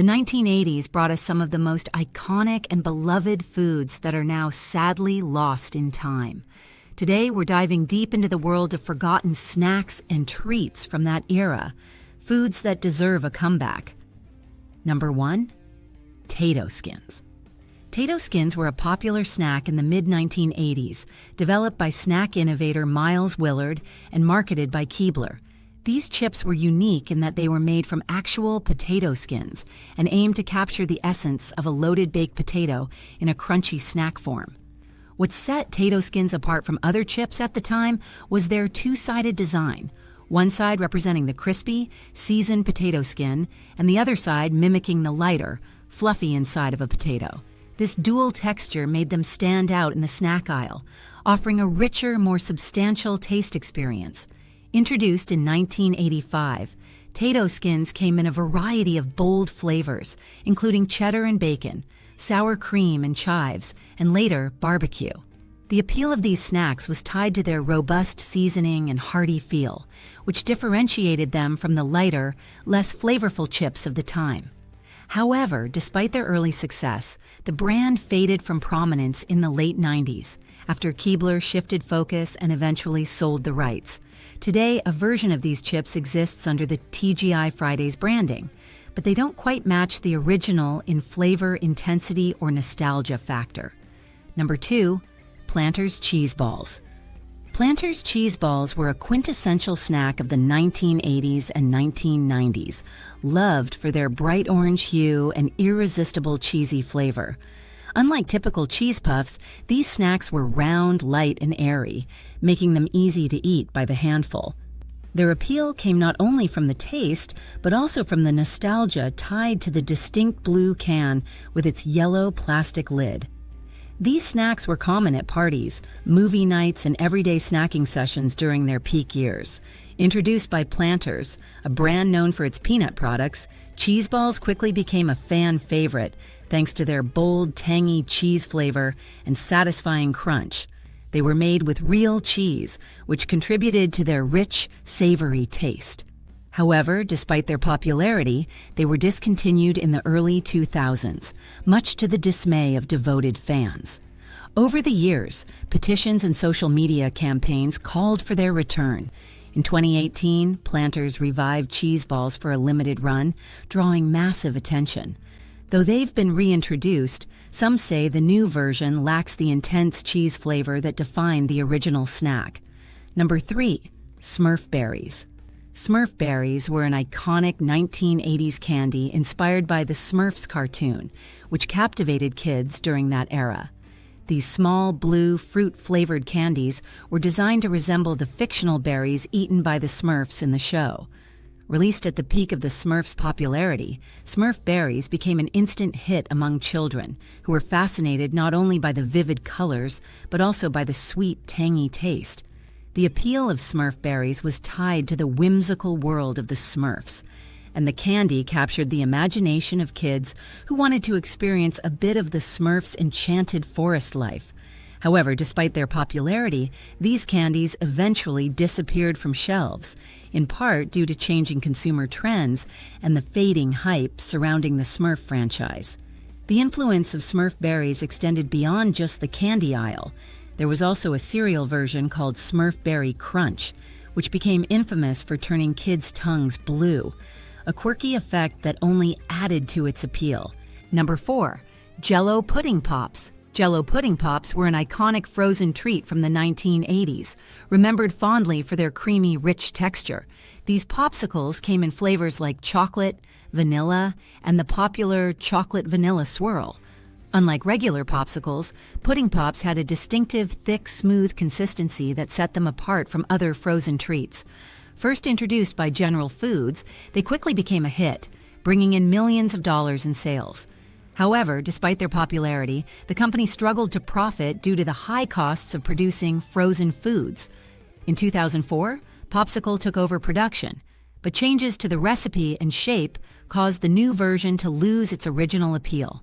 The 1980s brought us some of the most iconic and beloved foods that are now sadly lost in time. Today, we're diving deep into the world of forgotten snacks and treats from that era, foods that deserve a comeback. Number 1. Tato skins. Tato skins were a popular snack in the mid-1980s, developed by snack innovator Miles Willard and marketed by Keebler. These chips were unique in that they were made from actual potato skins and aimed to capture the essence of a loaded baked potato in a crunchy snack form. What set Tato skins apart from other chips at the time was their two-sided design, one side representing the crispy, seasoned potato skin, and the other side mimicking the lighter, fluffy inside of a potato. This dual texture made them stand out in the snack aisle, offering a richer, more substantial taste experience. Introduced in 1985, Tato skins came in a variety of bold flavors, including cheddar and bacon, sour cream and chives, and later, barbecue. The appeal of these snacks was tied to their robust seasoning and hearty feel, which differentiated them from the lighter, less flavorful chips of the time. However, despite their early success, the brand faded from prominence in the late 90s, after Keebler shifted focus and eventually sold the rights. Today, a version of these chips exists under the TGI Fridays branding, but they don't quite match the original in flavor, intensity, or nostalgia factor. Number 2. Planters Cheese Balls. Planters cheese balls were a quintessential snack of the 1980s and 1990s, loved for their bright orange hue and irresistible cheesy flavor. Unlike typical cheese puffs, these snacks were round, light, and airy, making them easy to eat by the handful. Their appeal came not only from the taste, but also from the nostalgia tied to the distinct blue can with its yellow plastic lid. These snacks were common at parties, movie nights, and everyday snacking sessions during their peak years. Introduced by Planters, a brand known for its peanut products, cheese balls quickly became a fan favorite thanks to their bold, tangy cheese flavor and satisfying crunch. They were made with real cheese, which contributed to their rich, savory taste. However, despite their popularity, they were discontinued in the early 2000s, much to the dismay of devoted fans. Over the years, petitions and social media campaigns called for their return. In 2018, Planters revived cheese balls for a limited run, drawing massive attention. Though they've been reintroduced, some say the new version lacks the intense cheese flavor that defined the original snack. Number 3. Smurfberries. Smurfberries were an iconic 1980s candy inspired by the Smurfs cartoon, which captivated kids during that era. These small, blue, fruit-flavored candies were designed to resemble the fictional berries eaten by the Smurfs in the show. Released at the peak of the Smurfs' popularity, Smurfberries became an instant hit among children, who were fascinated not only by the vivid colors, but also by the sweet, tangy taste. The appeal of Smurfberries was tied to the whimsical world of the Smurfs, and the candy captured the imagination of kids who wanted to experience a bit of the Smurfs' enchanted forest life. However, despite their popularity, these candies eventually disappeared from shelves, in part due to changing consumer trends and the fading hype surrounding the Smurf franchise. The influence of Smurfberries extended beyond just the candy aisle. There was also a cereal version called Smurfberry Crunch, which became infamous for turning kids' tongues blue, a quirky effect that only added to its appeal. Number 4. Jell-O Pudding Pops. Jell-O Pudding Pops were an iconic frozen treat from the 1980s, remembered fondly for their creamy, rich texture. These popsicles came in flavors like chocolate, vanilla, and the popular chocolate vanilla swirl. Unlike regular popsicles, pudding pops had a distinctive, thick, smooth consistency that set them apart from other frozen treats. First introduced by General Foods, they quickly became a hit, bringing in millions of dollars in sales. However, despite their popularity, the company struggled to profit due to the high costs of producing frozen foods. In 2004, Popsicle took over production, but changes to the recipe and shape caused the new version to lose its original appeal.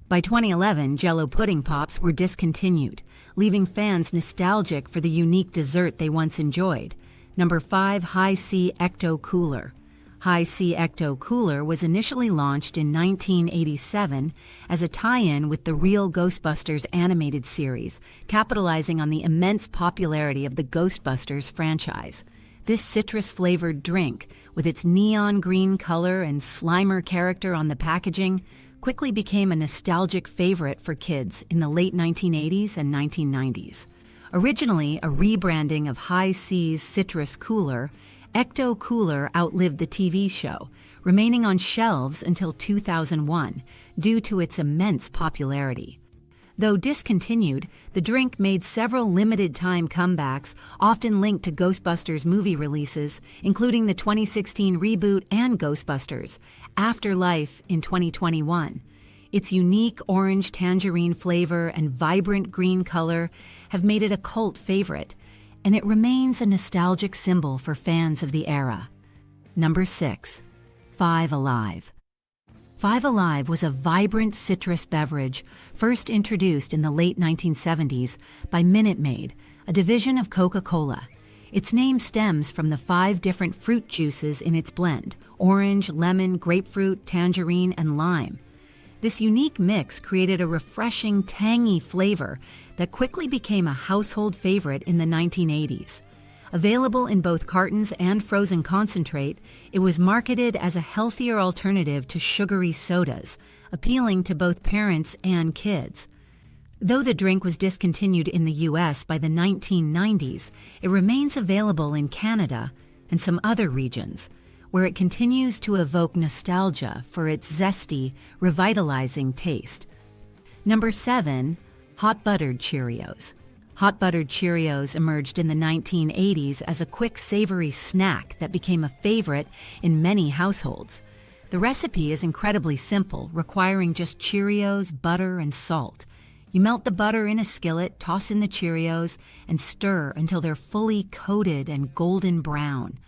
By 2011, Jell-O Pudding Pops were discontinued, leaving fans nostalgic for the unique dessert they once enjoyed. Number 5. Hi-C Ecto Cooler. Hi-C Ecto Cooler was initially launched in 1987 as a tie-in with the Real Ghostbusters animated series, capitalizing on the immense popularity of the Ghostbusters franchise. This citrus-flavored drink, with its neon green color and Slimer character on the packaging, quickly became a nostalgic favorite for kids in the late 1980s and 1990s. Originally a rebranding of Hi-C's Citrus Cooler, Ecto Cooler outlived the TV show, remaining on shelves until 2001 due to its immense popularity. Though discontinued, the drink made several limited-time comebacks, often linked to Ghostbusters movie releases, including the 2016 reboot and Ghostbusters, Afterlife in 2021. Its unique orange tangerine flavor and vibrant green color have made it a cult favorite, and it remains a nostalgic symbol for fans of the era. Number 6. 5 Alive. 5 Alive was a vibrant citrus beverage first introduced in the late 1970s by Minute Maid, a division of Coca-Cola. Its name stems from the 5 different fruit juices in its blend: orange, lemon, grapefruit, tangerine, and lime. This unique mix created a refreshing, tangy flavor that quickly became a household favorite in the 1980s. Available in both cartons and frozen concentrate, it was marketed as a healthier alternative to sugary sodas, appealing to both parents and kids. Though the drink was discontinued in the U.S. by the 1990s, it remains available in Canada and some other regions, where it continues to evoke nostalgia for its zesty, revitalizing taste. Number 7. Hot Buttered Cheerios. Hot Buttered Cheerios emerged in the 1980s as a quick, savory snack that became a favorite in many households. The recipe is incredibly simple, requiring just Cheerios, butter, and salt. You melt the butter in a skillet, toss in the Cheerios, and stir until they're fully coated and golden brown.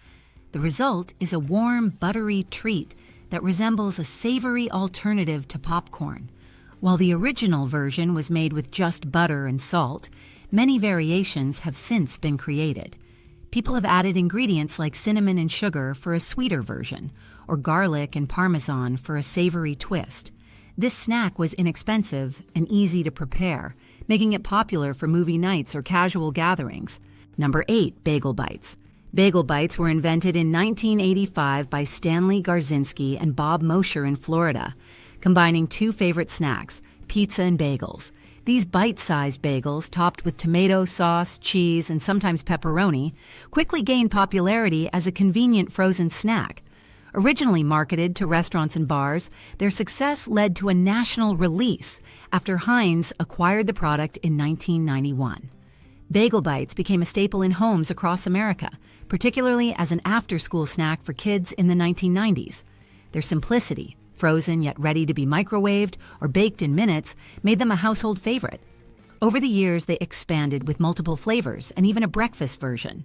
The result is a warm, buttery treat that resembles a savory alternative to popcorn. While the original version was made with just butter and salt, many variations have since been created. People have added ingredients like cinnamon and sugar for a sweeter version, or garlic and parmesan for a savory twist. This snack was inexpensive and easy to prepare, making it popular for movie nights or casual gatherings. Number 8. Bagel Bites. Bagel Bites were invented in 1985 by Stanley Garzinski and Bob Mosher in Florida, combining 2 favorite snacks, pizza and bagels. These bite-sized bagels, topped with tomato sauce, cheese, and sometimes pepperoni, quickly gained popularity as a convenient frozen snack. Originally marketed to restaurants and bars, their success led to a national release after Heinz acquired the product in 1991. Bagel Bites became a staple in homes across America, particularly as an after-school snack for kids in the 1990s. Their simplicity, frozen yet ready to be microwaved or baked in minutes, made them a household favorite. Over the years, they expanded with multiple flavors and even a breakfast version.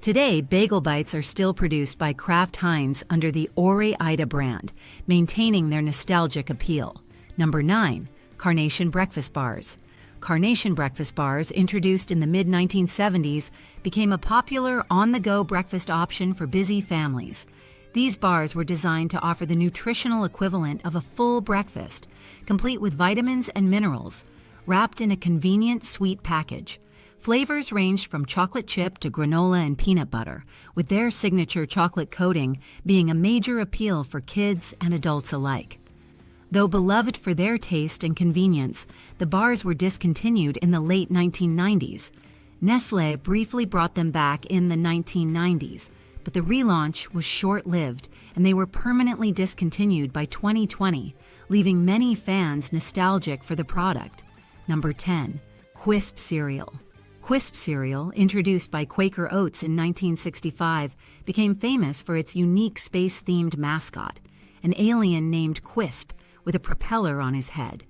Today, Bagel Bites are still produced by Kraft Heinz under the Ore-Ida brand, maintaining their nostalgic appeal. Number 9. Carnation Breakfast Bars. Carnation breakfast bars, introduced in the mid-1970s, became a popular on-the-go breakfast option for busy families. These bars were designed to offer the nutritional equivalent of a full breakfast, complete with vitamins and minerals, wrapped in a convenient sweet package. Flavors ranged from chocolate chip to granola and peanut butter, with their signature chocolate coating being a major appeal for kids and adults alike. Though beloved for their taste and convenience, the bars were discontinued in the late 1990s. Nestlé briefly brought them back in the 1990s, but the relaunch was short-lived and they were permanently discontinued by 2020, leaving many fans nostalgic for the product. Number 10. Quisp Cereal. Quisp Cereal, introduced by Quaker Oats in 1965, became famous for its unique space-themed mascot, an alien named Quisp, with a propeller on his head.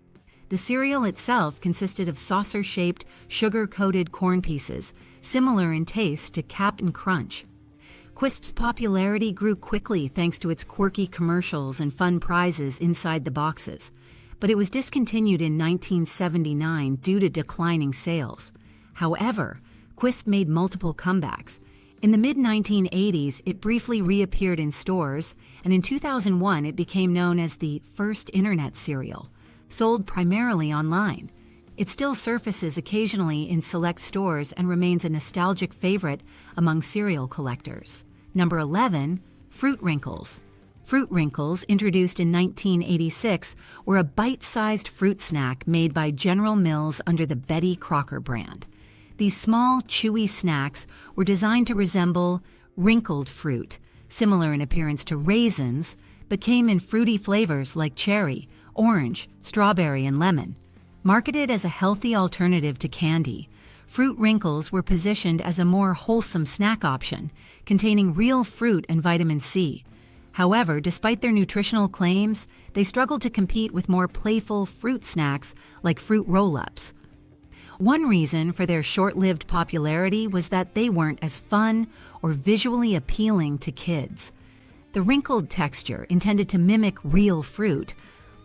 The cereal itself consisted of saucer-shaped, sugar-coated corn pieces, similar in taste to Cap'n Crunch. Quisp's popularity grew quickly thanks to its quirky commercials and fun prizes inside the boxes, but it was discontinued in 1979 due to declining sales. However, Quisp made multiple comebacks. In the mid-1980s, it briefly reappeared in stores, and in 2001 it became known as the first internet cereal, sold primarily online. It still surfaces occasionally in select stores and remains a nostalgic favorite among cereal collectors. Number 11, Fruit Wrinkles. Fruit Wrinkles, introduced in 1986, were a bite-sized fruit snack made by General Mills under the Betty Crocker brand. These small, chewy snacks were designed to resemble wrinkled fruit, similar in appearance to raisins, but came in fruity flavors like cherry, orange, strawberry, and lemon. Marketed as a healthy alternative to candy, Fruit Wrinkles were positioned as a more wholesome snack option, containing real fruit and vitamin C. However, despite their nutritional claims, they struggled to compete with more playful fruit snacks like fruit roll-ups. One reason for their short-lived popularity was that they weren't as fun or visually appealing to kids. The wrinkled texture, intended to mimic real fruit,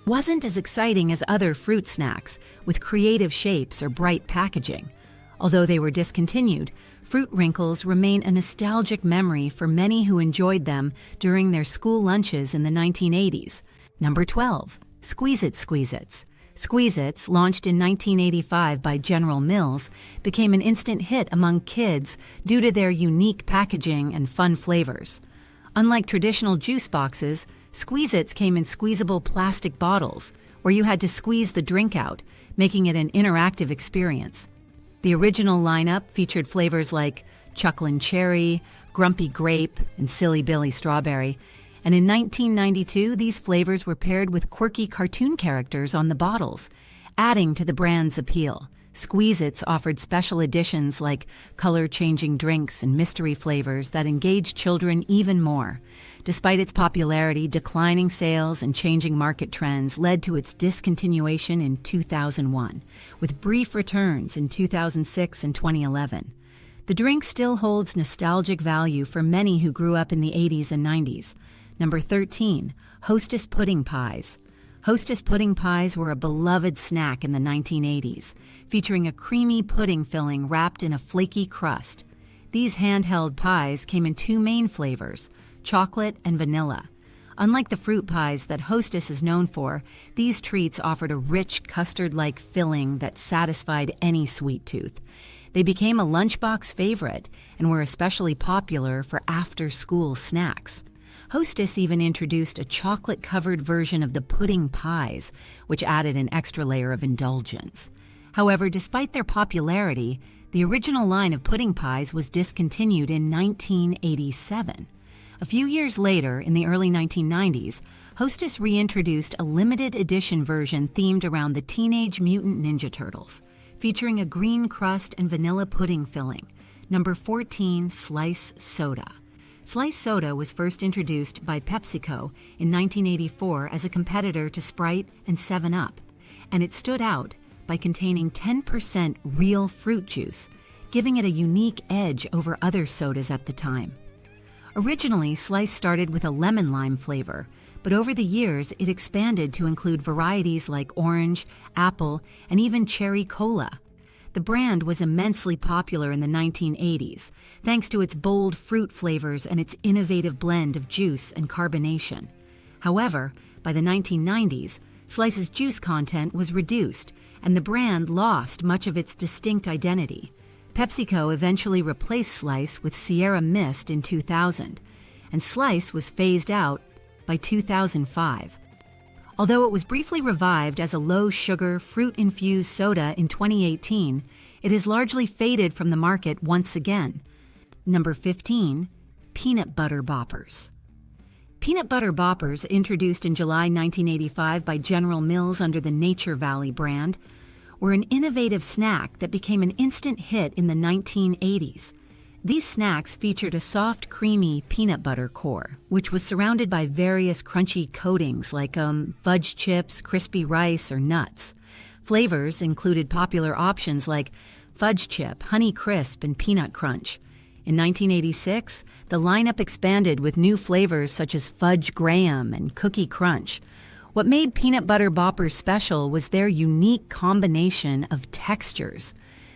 wasn't as exciting as other fruit snacks with creative shapes or bright packaging. Although they were discontinued, Fruit Wrinkles remain a nostalgic memory for many who enjoyed them during their school lunches in the 1980s. Number 12, Squeeze-It Squeeze-Its. Squeeze-Its, launched in 1985 by General Mills, became an instant hit among kids due to their unique packaging and fun flavors. Unlike traditional juice boxes, Squeeze-Its came in squeezable plastic bottles, where you had to squeeze the drink out, making it an interactive experience. The original lineup featured flavors like Chucklin' Cherry, Grumpy Grape, and Silly Billy Strawberry, and in 1992 these flavors were paired with quirky cartoon characters on the bottles, adding to the brand's appeal. Squeeze-Its offered special editions like color-changing drinks and mystery flavors that engaged children even more. Despite its popularity, declining sales and changing market trends led to its discontinuation in 2001, with brief returns in 2006 and 2011. The drink still holds nostalgic value for many who grew up in the 80s and 90s. Number 13, Hostess Pudding Pies. Hostess pudding pies were a beloved snack in the 1980s, featuring a creamy pudding filling wrapped in a flaky crust. These handheld pies came in two main flavors, chocolate and vanilla. Unlike the fruit pies that Hostess is known for, these treats offered a rich custard-like filling that satisfied any sweet tooth. They became a lunchbox favorite and were especially popular for after-school snacks. Hostess even introduced a chocolate-covered version of the pudding pies, which added an extra layer of indulgence. However, despite their popularity, the original line of pudding pies was discontinued in 1987. A few years later, in the early 1990s, Hostess reintroduced a limited edition version themed around the Teenage Mutant Ninja Turtles, featuring a green crust and vanilla pudding filling. Number 14, Slice Soda. Slice Soda was first introduced by PepsiCo in 1984 as a competitor to Sprite and 7-Up, and it stood out by containing 10% real fruit juice, giving it a unique edge over other sodas at the time. Originally, Slice started with a lemon-lime flavor, but over the years it expanded to include varieties like orange, apple, and even cherry cola. The brand was immensely popular in the 1980s, thanks to its bold fruit flavors and its innovative blend of juice and carbonation. However, by the 1990s, Slice's juice content was reduced, and the brand lost much of its distinct identity. PepsiCo eventually replaced Slice with Sierra Mist in 2000, and Slice was phased out by 2005. Although it was briefly revived as a low-sugar, fruit-infused soda in 2018, it has largely faded from the market once again. Number 15, Peanut Butter Boppers. Peanut Butter Boppers, introduced in July 1985 by General Mills under the Nature Valley brand, were an innovative snack that became an instant hit in the 1980s. These snacks featured a soft, creamy peanut butter core, which was surrounded by various crunchy coatings like fudge chips, crispy rice, or nuts. Flavors included popular options like fudge chip, honey crisp, and peanut crunch. In 1986, the lineup expanded with new flavors such as fudge graham and cookie crunch. What made Peanut Butter Boppers special was their unique combination of textures.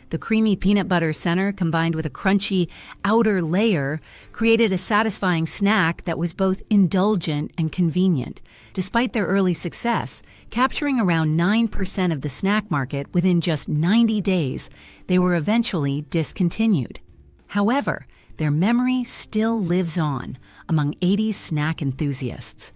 The creamy peanut butter center combined with a crunchy outer layer created a satisfying snack that was both indulgent and convenient. Despite their early success, capturing around 9% of the snack market within just 90 days, they were eventually discontinued. However, their memory still lives on among 80s snack enthusiasts.